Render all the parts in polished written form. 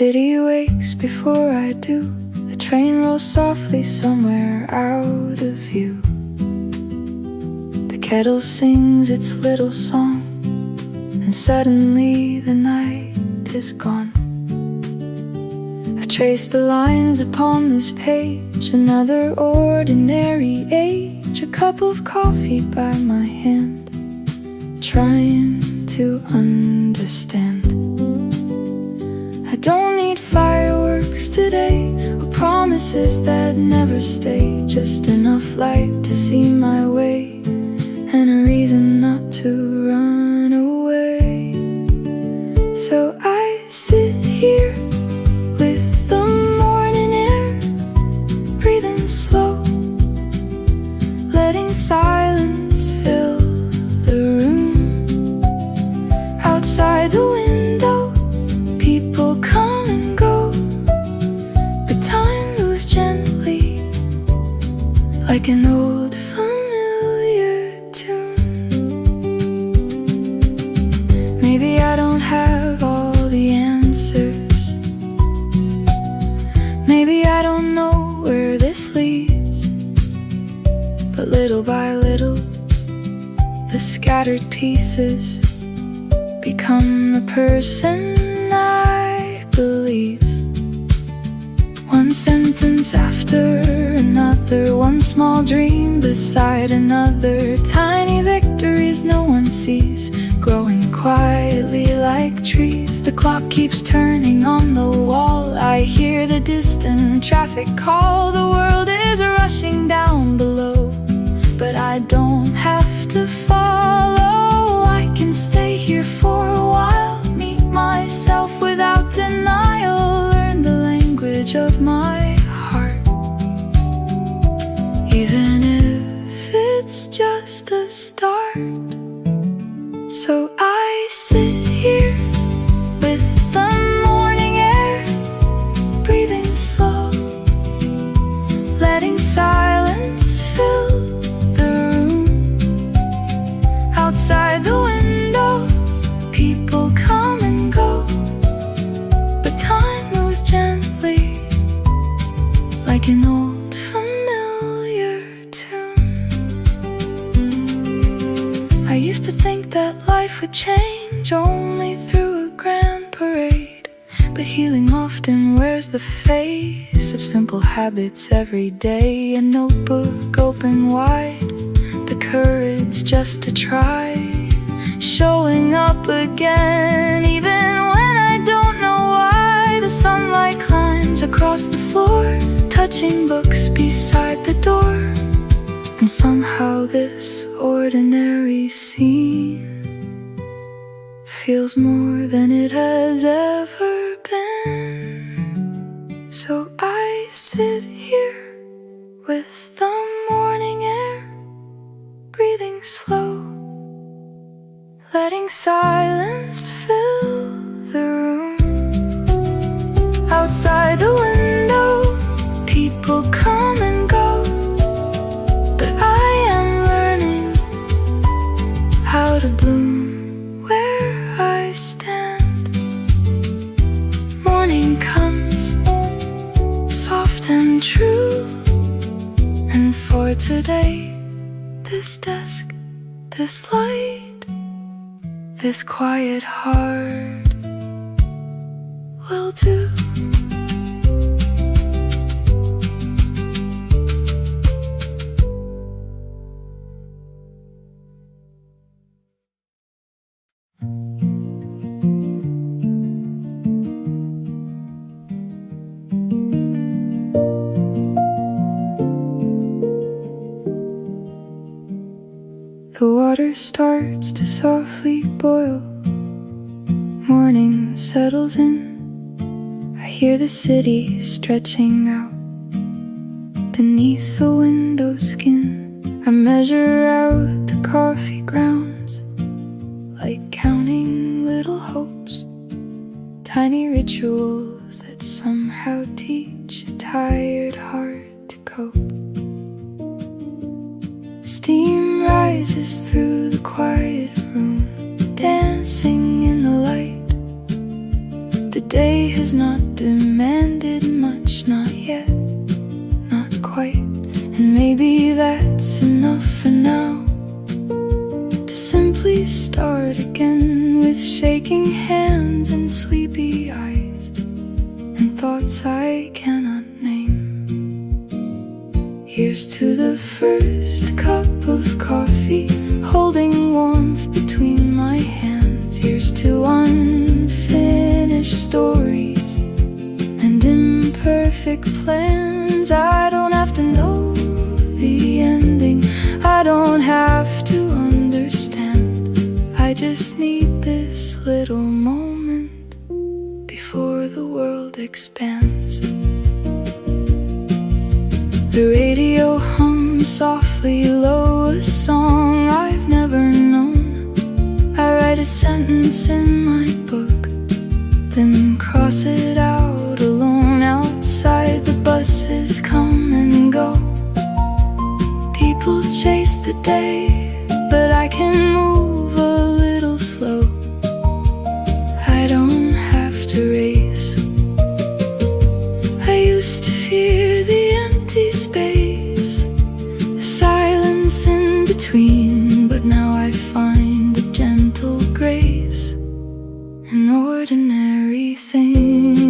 city wakes before I do. The train rolls softly somewhere out of view. The kettle sings its little song, and suddenly the night is gone. I trace the lines upon this page, another ordinary age. A cup of coffee by my hand, trying to understand. I don't need fireworks today, or promises that never stay. Just enough light to see my way, and a reason not to run away. So I sit here with the morning air, breathing slow, letting silence fill the room. Outside the window, people come and go, but time moves gently, like an old familiar tune. Maybe I don't have all the answers, maybe I don't know where this leads, but little by little, the scattered pieces become the person I believe. One sentence after another, one small dream beside another. Tiny victories no one sees, growing quietly like trees. The clock keeps turning on the wall, I hear the distant traffic call. The world is rushing down below, but I don't have to follow. I can stay here for a while, meet myself without denial, learn the language of my heart, even if it's just a start. So I sit here with the morning air, breathing slow, letting silence fill the room. Outside the window, people come and go, but time moves gently, like an old familiar tune. I used to think that life would change only through a grand parade, but healing often wears the face of simple habits every day. A notebook open wide, the courage just to try, showing up again even when I don't know why. The sunlight climbs across the floor, touching books beside the door, and somehow this ordinary scene feels more than it has ever been. So I sit here with the morning air, breathing slow, letting silence fill the room. Outside the window, people come and go, but I am learning how to bloom where I stand. Morning comes, soft and true, and for today, this desk, this light, this quiet heart will do. The water starts to softly boil, morning settles in. I hear the city stretching out beneath the window skin. I measure out the coffee grounds, like counting little hopes, tiny rituals that somehow teach a tired heart to cope. Steam rises through the quiet room, dancing in the light. The day has not demanded much, not yet, not quite. And maybe that's enough for now, to simply start again with shaking hands and sleepy eyes and thoughts I cannot name. Here's to the first cup of coffee, holding warmth between my hands. Here's to unfinished stories and imperfect plans. I don't have to know the ending, I don't have to understand. I just need this little moment before the world expands. The radio hums softly low, a song I've never known. I write a sentence in my book, then cross it out alone. Outside the buses come and go, people chase the day, but I can move a little slow. I don't have to race. I used to fear the empty space, the silence in between, but now I find a gentle grace in ordinary things.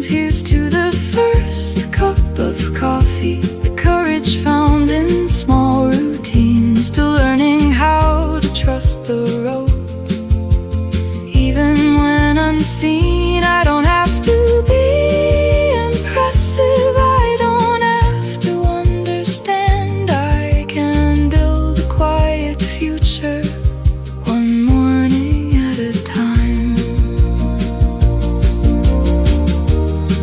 Here's to the first cup of coffee, the courage found in small routines, to learning how to trust the road, even when unseen. I don't have to be impressive, I don't have to understand. I can build a quiet future, one morning at a time.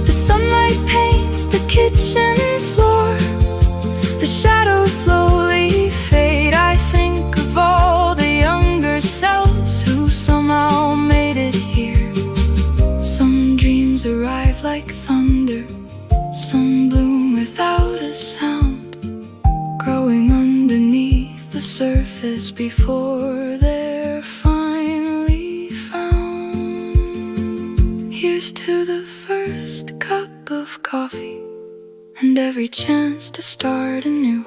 The sunlight paints the kitchen floor, the shadows slowly fade. I think of all the younger selves who somehow made it here. Some dreams arrive like thunder, some bloom without a sound, growing underneath the surface before they're finally found. Here's to the first cup of coffee and every chance to start anew,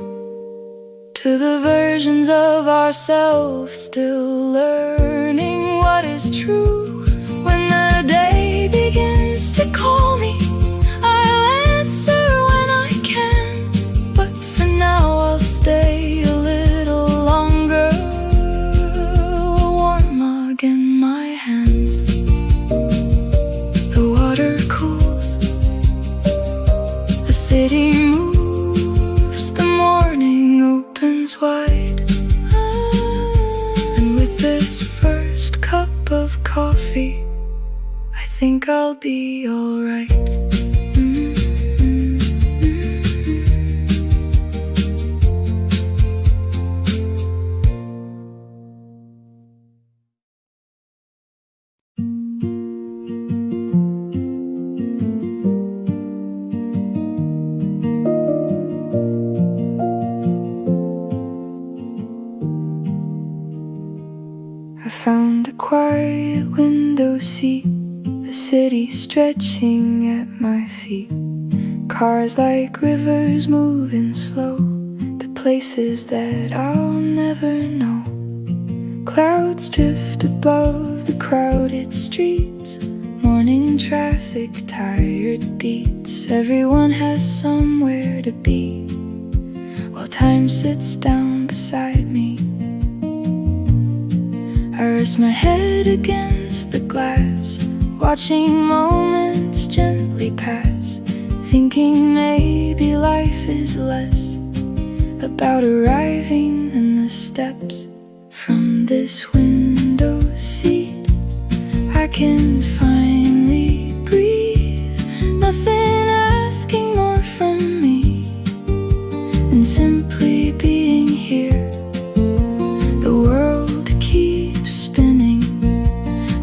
to the versions of ourselves still learning what is true. When the day begins to call me, I'll answer when I can, but for now I'll stay a little longer, a warm mug in my hands. The water cools, the city moves, the morning opens wide, and with this first cup of coffee, I think I'll be alright. I found a quiet window seat, the city stretching at my feet. Cars like rivers moving slow to places that I'll never know. Clouds drift above the crowded streets, morning traffic, tired beats. Everyone has somewhere to be, while time sits down beside me. I rest my head against the glass, watching moments gently pass, thinking maybe life is less about arriving in the steps. From this window seat, I can finally breathe, nothing asking more from me than simply being here. The world keeps spinning,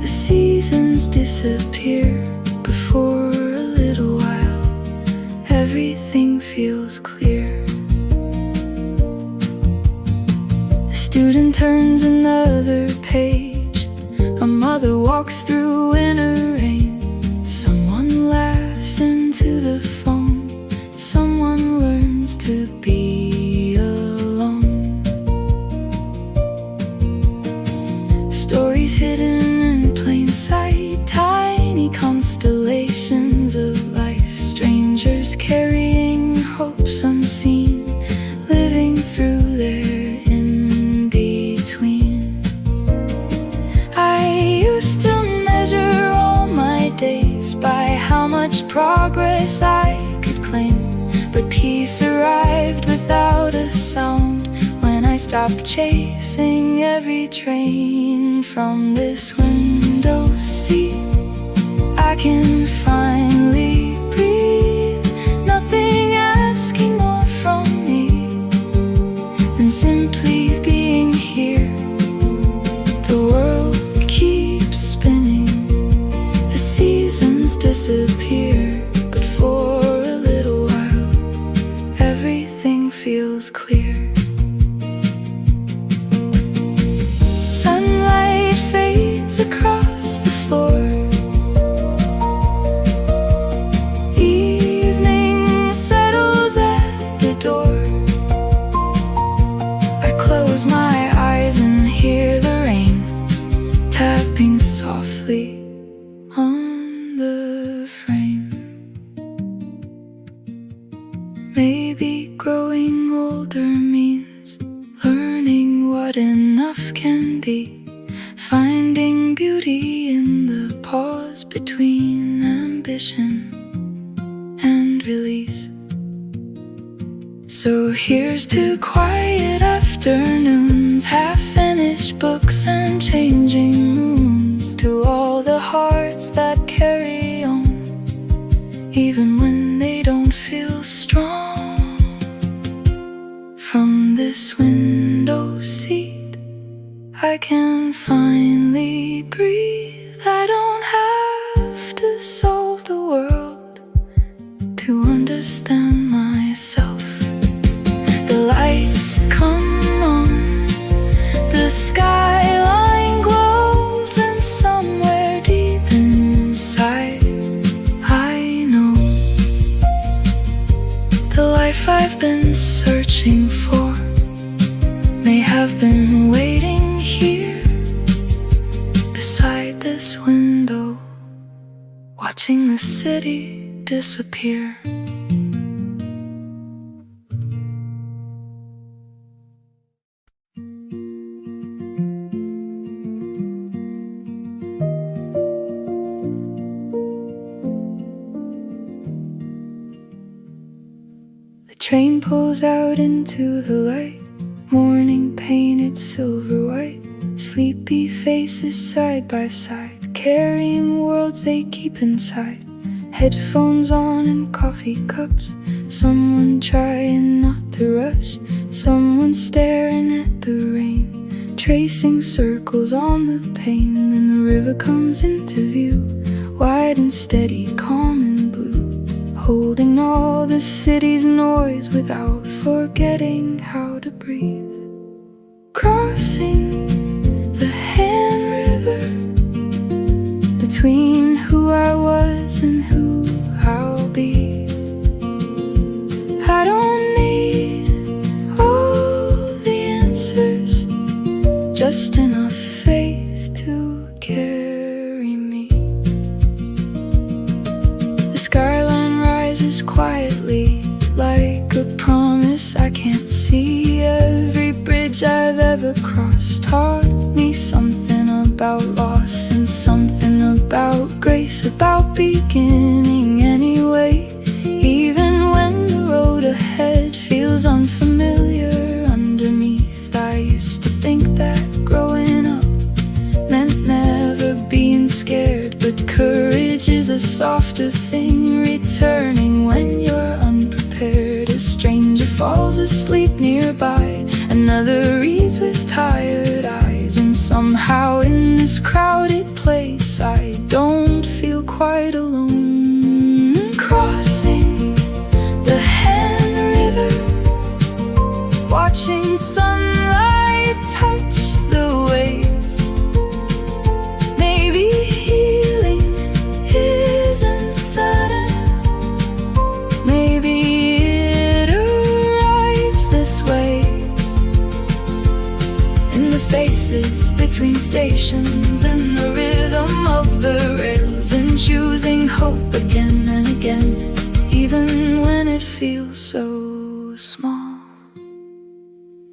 the seasons disappear, but for a little while everything feels clear. The student turns another page, a mother walks through winter rain, to be alone. Stories hidden in plain sight, tiny constellations of life, strangers carrying hopes unseen, living through their in-between. I used to measure all my days by how much progress I could claim, but peace arrived without a sound when I stopped chasing every train. From this window seat I can finally breathe, nothing asking more from me than simply being here. The world keeps spinning, the seasons disappear, but for a little while everything feels clear. Sunlight fades across the floor, evening settles at the door. I close my eyes and hear the rain tapping softly on the frame. Maybe growing older means learning what enough can be, finding beauty in the pause between ambition and release. So here's to quiet afternoons, half-finished books and changing moons, to all the hearts that carry on, even when they don't feel strong. From this window seat I can finally breathe. I don't have to solve the world to understand myself. The lights come on, the skyline glows, and somewhere deep inside I know the life I've been searching for may have been waiting here beside this window, watching the city disappear. The train pulls out into the light, morning painted silver white, sleepy faces side by side, carrying worlds they keep inside. Headphones on and coffee cups, someone trying not to rush, someone staring at the rain, tracing circles on the pane. Then the river comes into view, wide and steady, calm and blue, holding all the city's noise without forgetting how to breathe. Crossing the hand river between who I was and who I'll be. I don't need all the answers, just enough faith to carry me. The skyline rises quietly like a promise I can't see. Every bridge I've ever crossed taught me something about loss and something about grace, about beginning anyway. Even when the road ahead feels unfamiliar underneath, I used to think that growing up meant never being scared, but courage is a softer thing, returning when you're unprepared. A stranger falls asleep nearby, another reads with tired eyes, and somehow in this crowded place I don't feel quite alone. Crossing the hand river, watching sunlight touch the waves. Maybe healing isn't sudden, maybe it arrives between stations and the rhythm of the rails, and choosing hope again and again, even when it feels so small.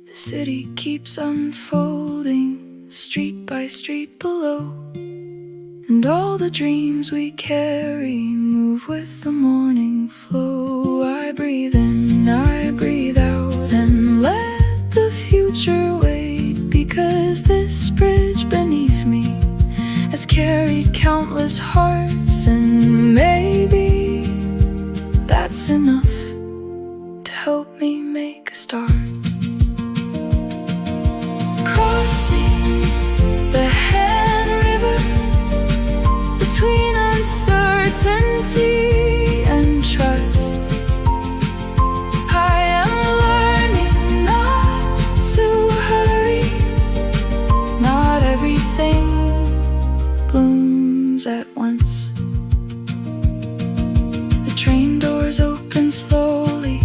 The city keeps unfolding, street by street below, and all the dreams we carry move with the morning flow. I breathe in, I breathe out, and let the future wait, because this bridge beneath me has carried countless hearts, and maybe that's enough to help me make a start. Crossing the hand river between uncertainty and trust, I am learning not to hurry. Not everything blooms at once. The train doors open slowly,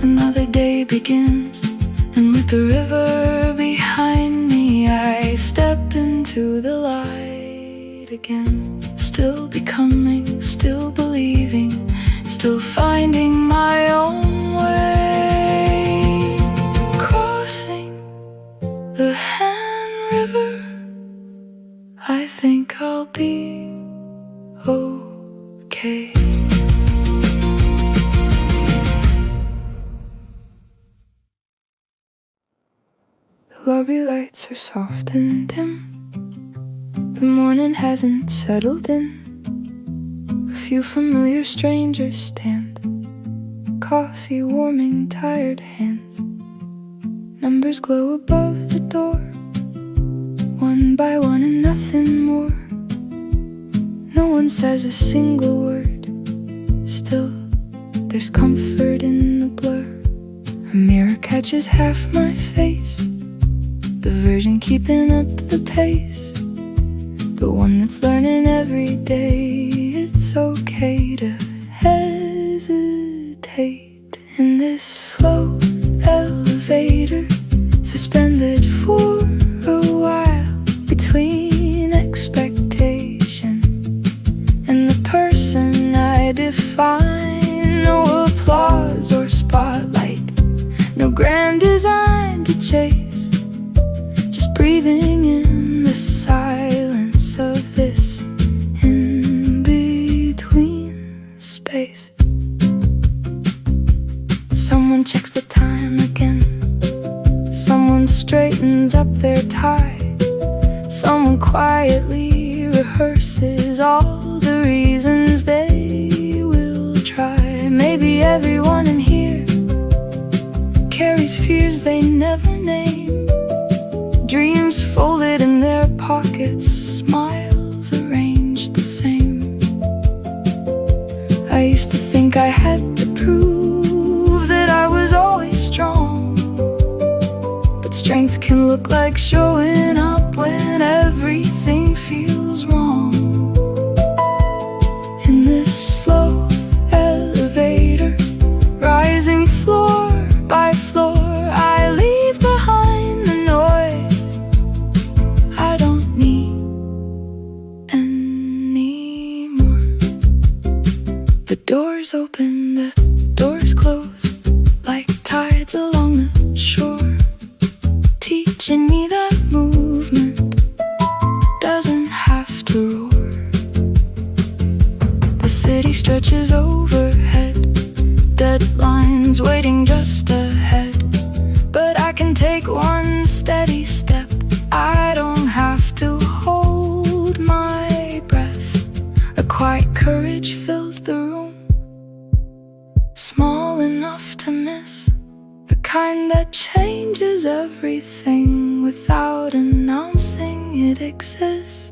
another day begins, and with the river behind me, I step into the light again. Still becoming, still believing, still finding my own way. Crossing the hand river, I think I'll be okay. The lobby lights are soft and dim. The morning hasn't settled in. A few familiar strangers stand, coffee warming tired hands. Numbers glow above the door, one by one and nothing more. No one says a single word, still there's comfort in the blur. A mirror catches half my face, the version keeping up the pace, the one that's learning every day. It's okay to hesitate in this slow elevator, suspended for a while between expectation and the person I define. No applause or spotlight, no grand design to chase, just breathing in the silence of this in-between space. Someone checks the time again, someone straightens up their tie, someone quietly rehearses all the reasons they will try. Maybe everyone in here carries fears they never name, dreams folded in their pockets, smiles arranged the same. I used to think I had to prove that I was always strong, but strength can look like showing up when everything feels wrong. In this slow elevator, rising floor by floor, I leave behind the noise I don't need anymore. The doors open, the doors close, like tides along the shore, teaching me that movement doesn't have to roar. The city stretches overhead, deadlines waiting just ahead, but I can take one steady step. I don't have to hold my breath. A quiet courage fills the room, small enough to miss, the kind that changes everything without announcing it exists.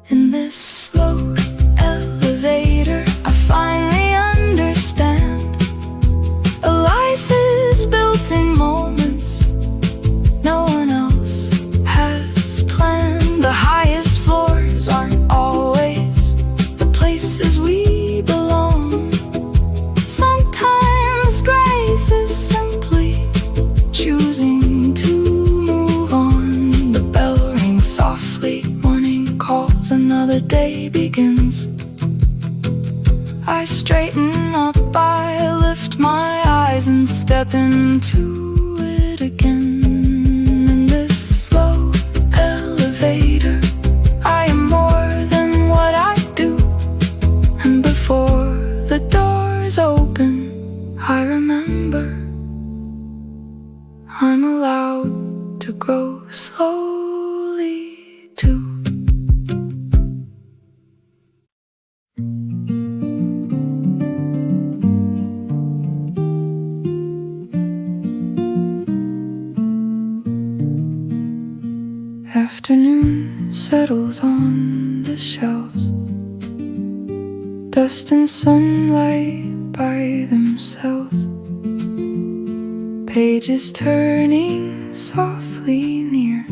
In this slow elevator, I finally understand a life is built in moments no one else has planned. The highest floors aren't always the places we belong. Sometimes grace is simply choosing to move on. The bell rings day begins. I straighten up, I lift my eyes and step into it again. In this slow elevator, I am more than what I do. And before the doors open, I remember I'm allowed to grow slowly too. Afternoon settles on the shelves, dust and sunlight by themselves, pages turning softly near,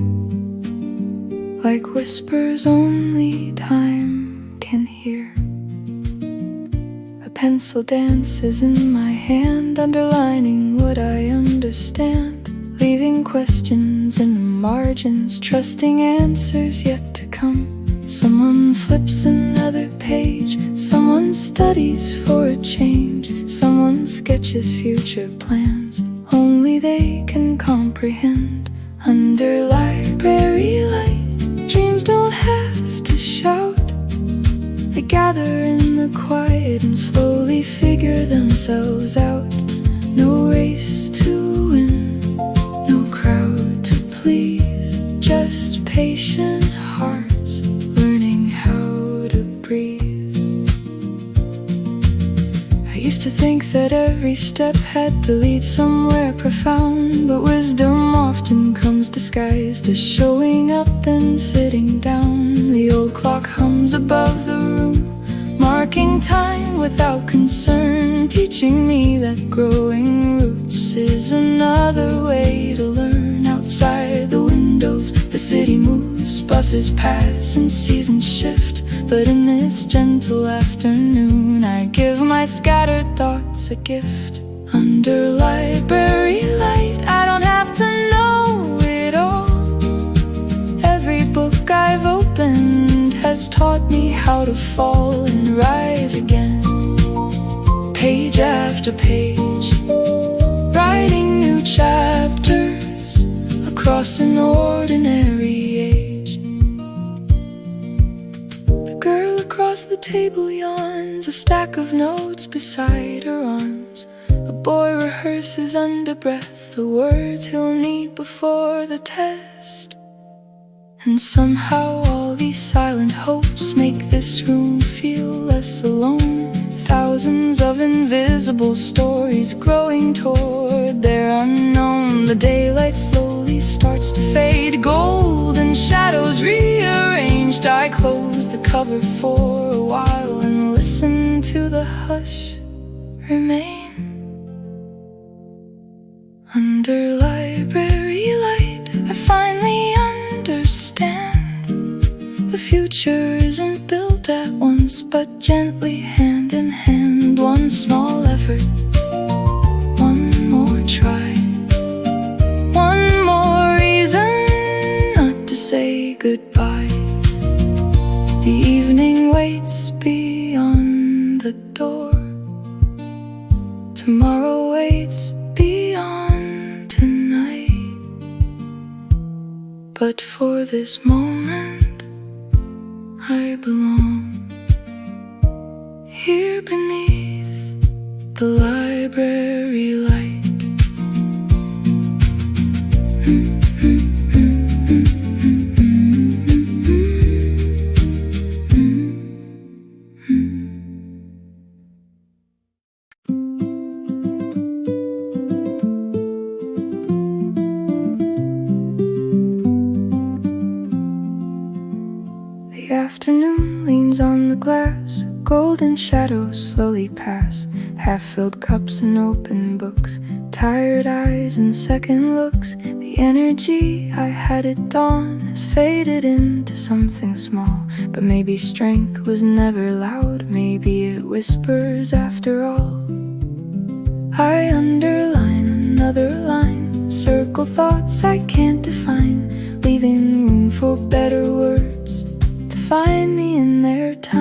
like whispers only time can hear. A pencil dances in my hand, underlining what I understand, leaving questions in the margins, trusting answers yet to come. Someone flips another page, someone studies for a change, someone sketches future plans only they can comprehend. Under library light, dreams don't have to shout. They gather in the quiet and slowly figure themselves out. No race to win, no crowd to please, just patient hearts learning how to breathe. I used to think that every step had to lead somewhere profound, but wisdom often comes disguised as showing up and sitting down. The old clock hums above the room, marking time without concern, teaching me that growing roots is another way to learn. Outside the windows, the city moves, buses pass and seasons shift, but in this gentle afternoon, I give my scattered thoughts a gift. Under library light, I don't have to know it all. Every book I've opened has taught me how to fall and rise again. Page after page, writing new chapters across an ordinary age. The girl across the table yawns, a stack of notes beside her arms. The boy rehearses under breath the words he'll need before the test. And somehow all these silent hopes make this room feel less alone. Thousands of invisible stories growing toward their unknown. The daylight slowly starts to fade, golden shadows rearranged. I close the cover for a while and listen to the hush remain. Under library light, I finally understand. The future isn't built at once, but gently hand in hand. One small effort, one more try, one more reason not to say goodbye. The evening waits beyond the door, tomorrow waits beyond tonight. But for this moment, I belong here beneath the library light. The afternoon leans on the glass, golden shadows slowly pass, half-filled cups and open books, tired eyes and second looks. The energy I had at dawn has faded into something small, but maybe strength was never loud, maybe it whispers after all. I underline another line, circle thoughts I can't define, leaving room for better words to find me in their time.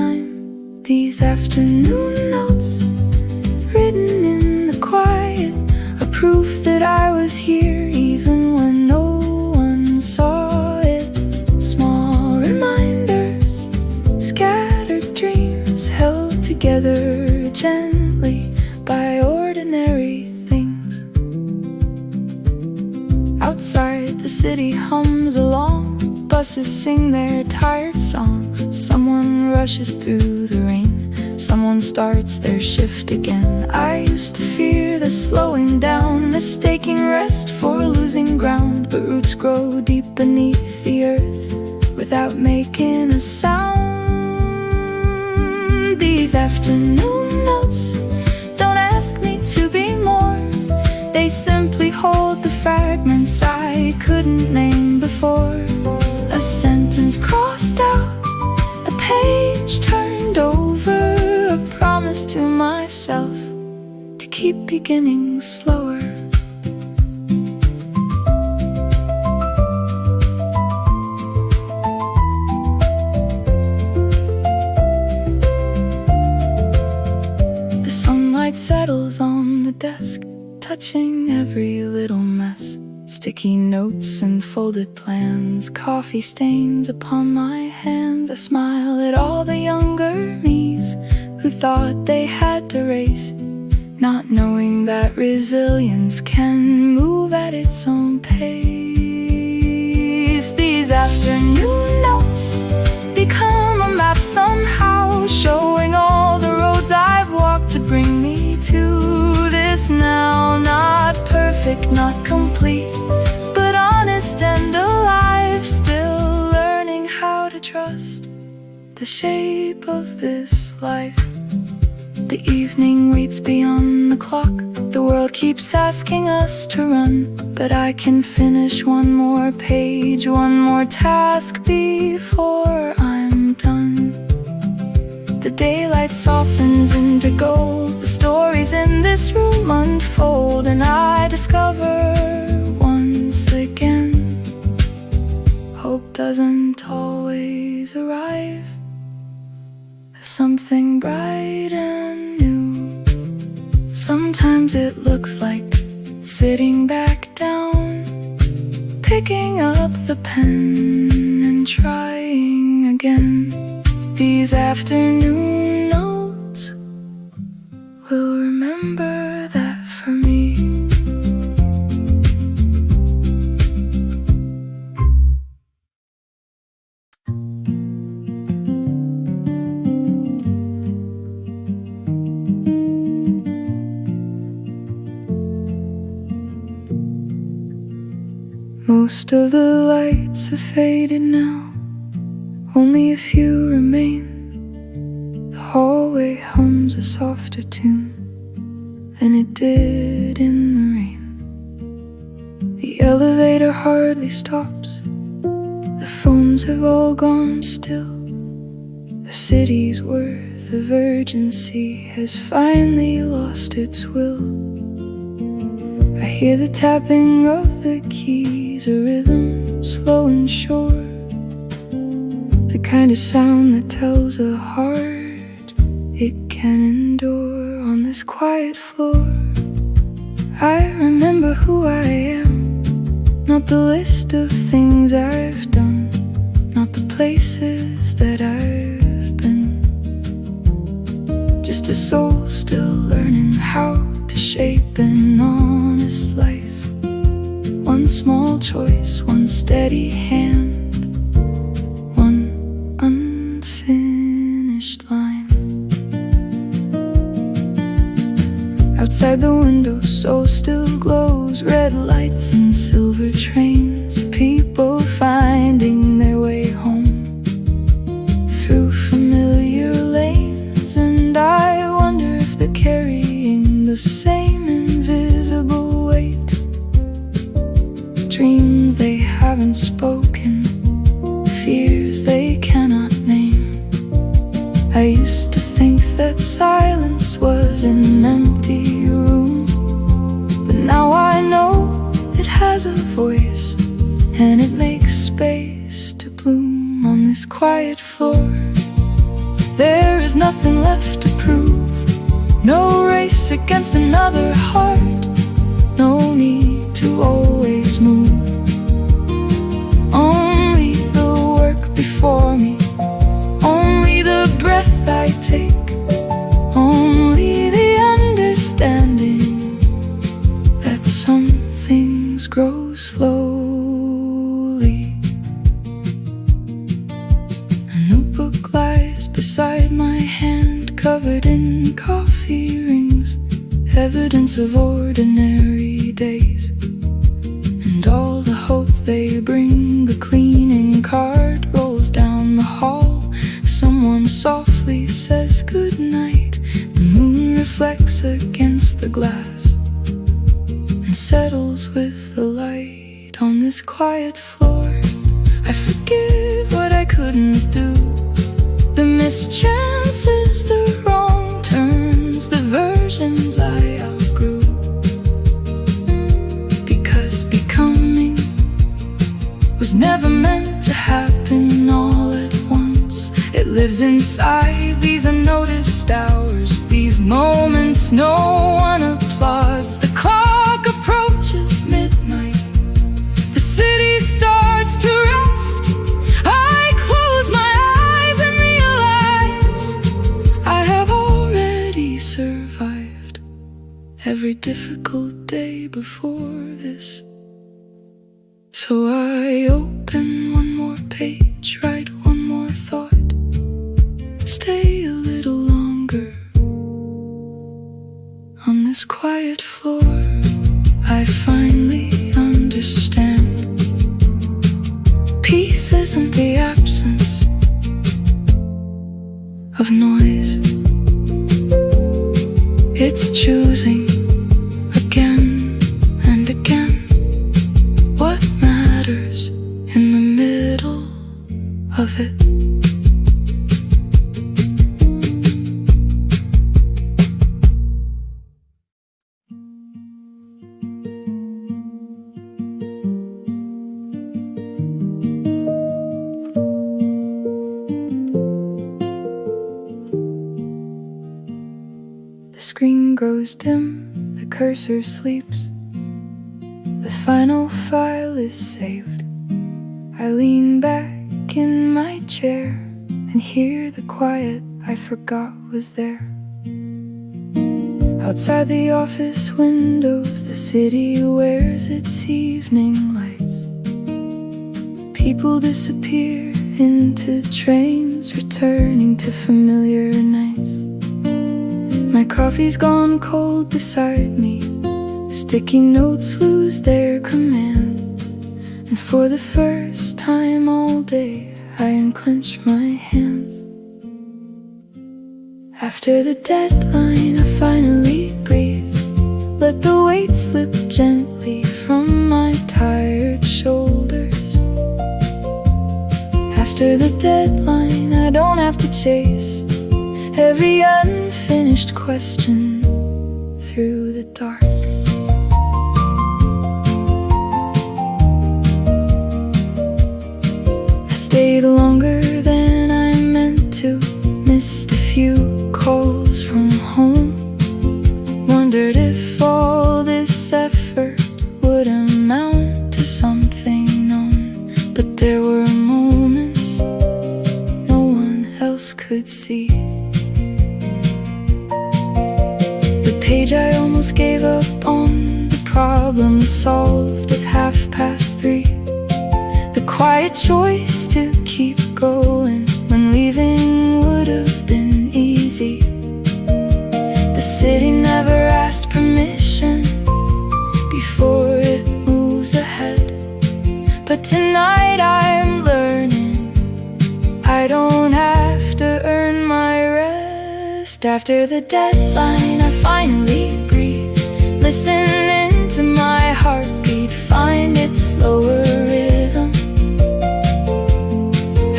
These afternoon notes, written in the quiet, are proof that I was here even when no one saw it. Small reminders, scattered dreams, held together gently by ordinary things. Outside, the city hums along, buses sing their tired songs. Someone rushes through the rain, someone starts their shift again. I used to fear the slowing down, mistaking rest for losing ground. But roots grow deep beneath the earth without making a sound. These afternoon notes don't ask me to be more, they simply hold the fragments I couldn't name before. A sentence crossed out, a page turned over, a promise to myself to keep beginning slower. The sunlight settles on the desk, touching every little mess. Sticky notes and folded plans, coffee stains upon my hands. I smile at all the younger me's who thought they had to race, not knowing that resilience can move at its own pace. These afternoon notes become a map somehow, showing all the roads I've walked to bring me to this now. Not perfect, not complete, but honest and alive, still learning how to trust the shape of this life. The evening waits beyond the clock, the world keeps asking us to run, but I can finish one more page, one more task before I'm done. The daylight softens into gold, the stories in this room unfold, and I discover once again, hope doesn't always arrive as something bright and new. Sometimes it looks like sitting back down, picking up the pen and trying again. These afternoon notes will remember that for me. Most of the lights have faded now, only a few remain. The hallway hums a softer tune than it did in the rain. The elevator hardly stops, the phones have all gone still. The city's worth of urgency has finally lost its will. I hear the tapping of the keys, a rhythm slow and sure, the kind of sound that tells a heart it can endure. On this quiet floor, I remember who I am, not the list of things I've done, not the places that I've been, just a soul still learning how to shape an honest life. One small choice, one steady hand, one unfinished line. Outside the window, so still glows, red lights and silver trains, people finding their way home through familiar lanes. And I wonder if they're carrying the same invisible weight, dreams they haven't spoken, fears they cannot name. I used to think that silence was an empty room, but now I know it has a voice, and it makes space to bloom. On this quiet floor, there is nothing against another heart. No need to always move. Only the work before me, only the breath I take, only the understanding that some things grow slowly. A notebook lies beside my hand, covered in coffee rings, evidence of ordinary days, and all the hope they bring. The cleaning cart rolls down the hall, someone softly says goodnight. The moon reflects against the glass and settles with the light on this quiet floor. I forgive what I couldn't do, the missed chances, the wrong turns, the versions I outgrew. Because becoming was never meant to happen all at once. It lives inside these unnoticed hours, these moments no one applauds. The clock approaches midnight, the city starts to rest. I close my eyes and realize I have already survived every difficult day before this. So I open one more page, write one more thought, stay a little longer on this quiet floor. I finally understand, peace isn't the absence of noise, it's choosing again and again what matters in the middle of it. The screen grows dim, the cursor sleeps, the final file is saved. I lean back in my chair and hear the quiet I forgot was there. Outside the office windows, the city wears its evening lights. People disappear into trains, returning to familiar nights. My coffee's gone cold beside me, sticky notes lose their command, and for the first time all day I unclench my hands. After the deadline I finally breathe, let the weight slip gently from my tired shoulders. After the deadline I don't have to chase every unfinished question through the dark. I stayed longer than I meant to, missed a few calls from home, wondered if all this effort would amount to something known. But there were moments no one else could see. The page I almost gave up on, the problem solved at 3:30. The quiet choice to keep going when leaving would have been easy. The city never asked permission before it moves ahead. But tonight I'm learning I don't have to earn my rest. After the deadline I finally breathe, listening to my heartbeat find its slower rhythm.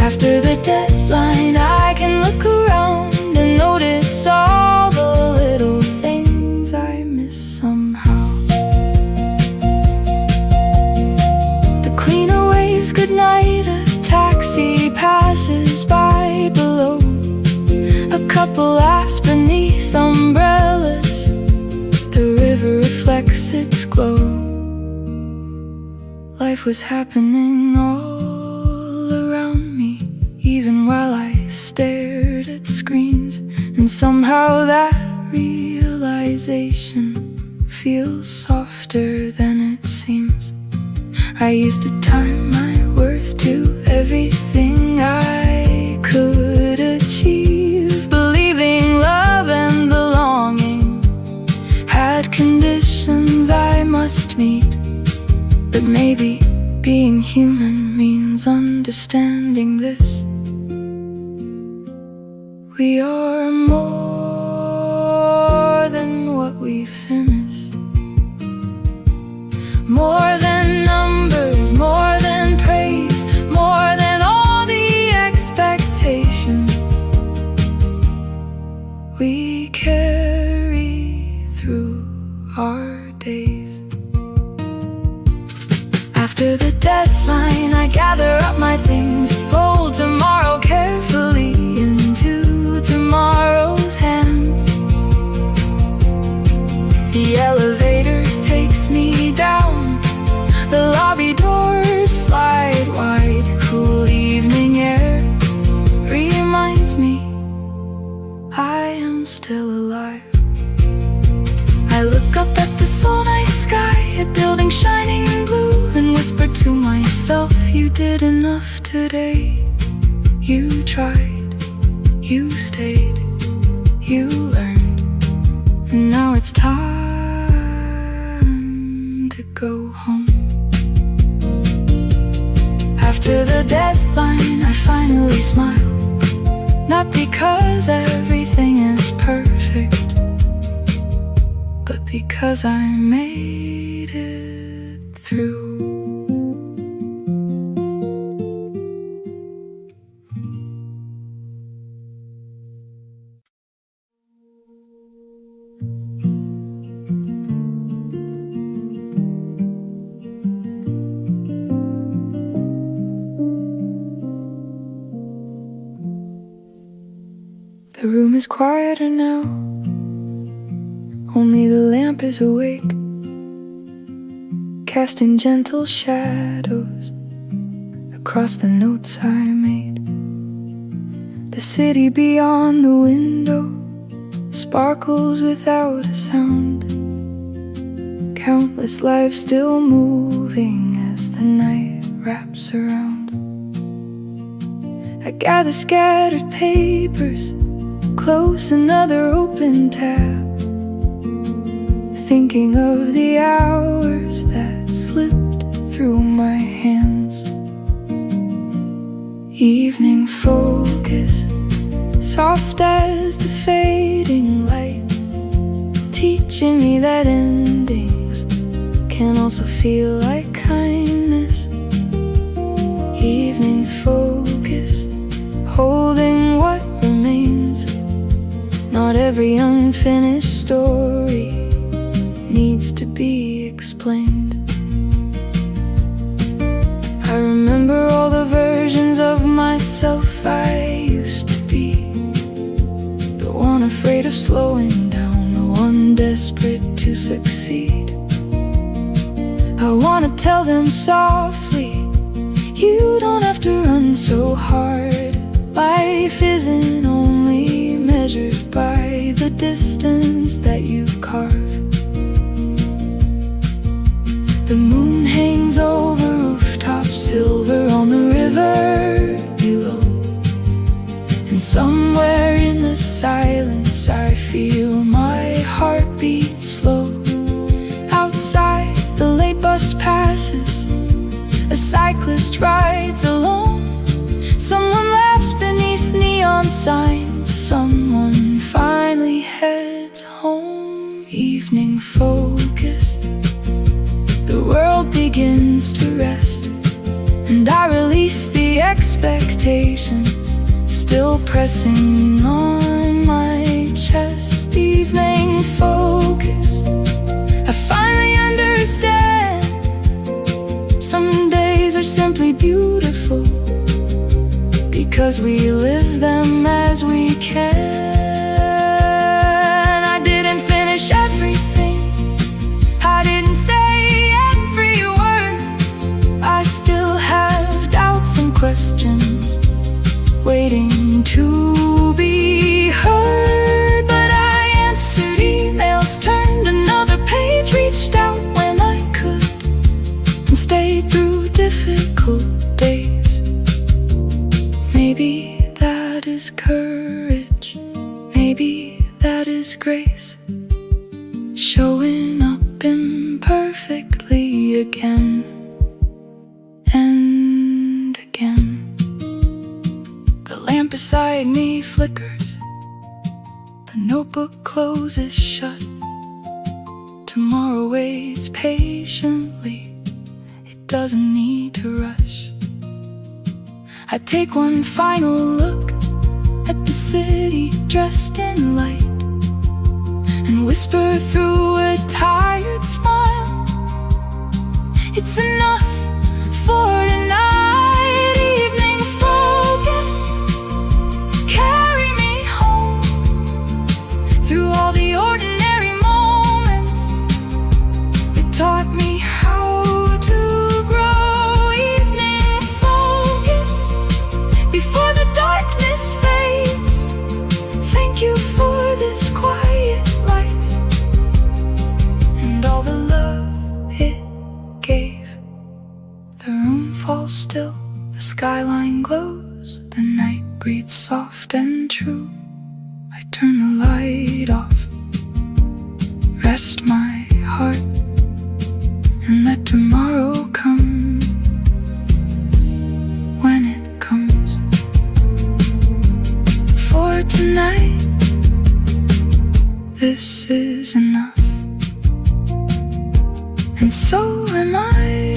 After the deadline I can look around and notice all the little things I miss somehow. The cleaner waves goodnight, a taxi passes by below, a couple laughs beneath umbrellas, reflects its glow. Life was happening all around me, even while I stared at screens. And somehow that realization feels softer than it seems. I used to tie my worth to everything I could achieve, believing love and belonging had conditions I must meet. But maybe being human means understanding this. We are more than what we finish, more than numbers, more than praise, more than all the expectations we carry through our days. After the deadline, I gather up my things, fold tomorrow carefully into tomorrow's hands. The elevator takes me down, the lobby doors slide wide. Cool evening air reminds me I am still alive. I look up at the soul night sky, a building shining in blue, and whisper to myself, you did enough today. You tried, you stayed, you learned, and now it's time to go home. After the deadline, I finally smile, not because everything is perfect, but because I made it through. The room is quieter now, only the lamp is awake, casting gentle shadows across the notes I made. The city beyond the window sparkles without a sound, countless lives still moving as the night wraps around. I gather scattered papers, close another open tab, thinking of the hours that slipped through my hands. Evening focus, soft as the fading light, teaching me that endings can also feel like kindness. Evening focus, holding what remains. Not every unfinished story needs to be explained. I remember all the versions of myself I used to be, the one afraid of slowing down, the one desperate to succeed. I wanna tell them softly, you don't have to run so hard. Life isn't only measured by the distance that you carve. The moon hangs over rooftops, silver on the river below, and somewhere in the silence I feel my heart beat slow. Outside, the late bus passes, a cyclist rides alone. Someone laughs beneath neon signs, someone finally heads home. Evening focus, the world begins to rest, and I release the expectations still pressing on my chest. Evening focus, I finally understand. Some days are simply beautiful because we live them as we can. I didn't finish everything I book closes shut. Tomorrow waits patiently, it doesn't need to rush. I take one final look at the city dressed in light and whisper through a tired smile, it's enough for tonight. Evening focus, carry me home through all the ordinary moments. It taught me how to grow. Evening focus, before the darkness fades. Thank you for this quiet life and all the love it gave. The room falls still, the skyline glows, the night breathes soft and true. I turn the light off, rest my heart, and let tomorrow come when it comes. For tonight, this is enough, and so am I.